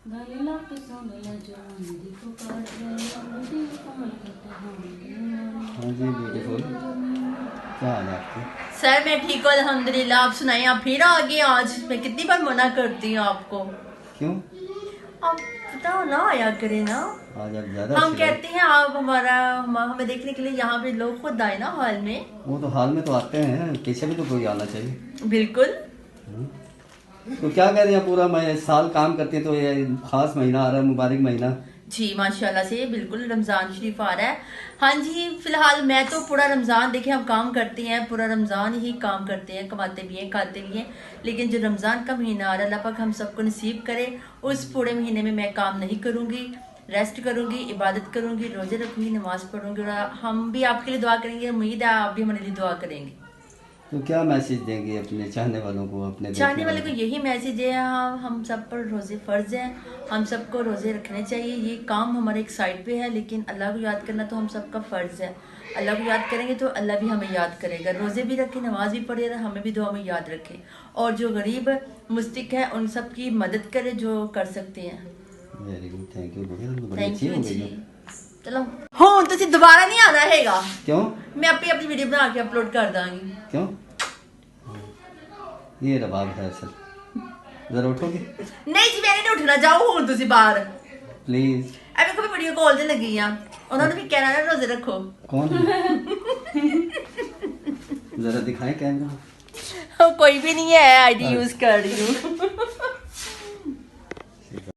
हाँ जी ब्यूटीफुल। क्या हाल है आपके? सर मैं ठीक हूँ अल्हम्दुलिल्लाह। आप सुनाइए, आप फिर आ गए आज। मैं कितनी बार मना करती हूँ आपको। क्यों? आप बताओ ना, आया करे ना। आज आप ज्यादा हम अच्छी लग। कहते हैं आप हमें देखने के लिए यहाँ पे लोग खुद आए ना हॉल में। वो तो हाल में तो आते हैं, पीछे भी तो कोई आना चाहिए। बिल्कुल। तो क्या कह रही हैं, पूरा साल काम करती हैं तो ये खास महीना आ रहा है, मुबारक महीना। जी माशाल्लाह से बिल्कुल रमज़ान शरीफ आ रहा है। हाँ जी, फिलहाल मैं तो पूरा रमज़ान, देखिए हम काम करते हैं, पूरा रमज़ान ही काम करते हैं, कमाते भी हैं खाते भी हैं। लेकिन जो रमज़ान का महीना आ रहा है, अल्लाह पाक हम सबको नसीब करे। उस पूरे महीने में मैं काम नहीं करूँगी, रेस्ट करूँगी, इबादत करूँगी, रोज़े रखूँगी, नमाज़ पढ़ूँगी। और हम भी आपके लिए दुआ करेंगे, उम्मीद है आप भी हमारे लिए दुआ करेंगे। तो क्या मैसेज देंगे अपने चाहने वालों को, अपने चाहने देखने वाले वालों को यही मैसेज है, हम सब पर रोज़े फ़र्ज हैं, हम सबको रोज़े रखने चाहिए। ये काम हमारे एक साइड पे है, लेकिन अल्लाह को याद करना तो हम सबका फ़र्ज है। अल्लाह को याद करेंगे तो अल्लाह भी हमें याद करेगा। रोज़े भी रखें, नमाज भी पढ़े, हमें भी दुआ में याद रखें। और जो गरीब मुस्तिक है उन सब की मदद करें जो कर सकते हैं। को? Very good, thank you. बड़ी थैंक अच्छी यू हो गई जी। हो। चलो हाँ, तुझे दोबारा नहीं आना हैगा। क्यों? मैं अपनी वीडियो बना के अपलोड कर दांगी। क्यों? ये रबाब है असल। जरा उठोगे नहीं जी, मैंने नहीं उठना, जाओ हूँ तुझे बाहर। प्लीज? अभी को भी वीडियो कॉल ते लगी आ, उन्होंने भी कहना है रोजे रखो। कौन है? जरा दिखाएं कैमरा। कोई भी नहीं है, आईडी यूज कर रही हूँ।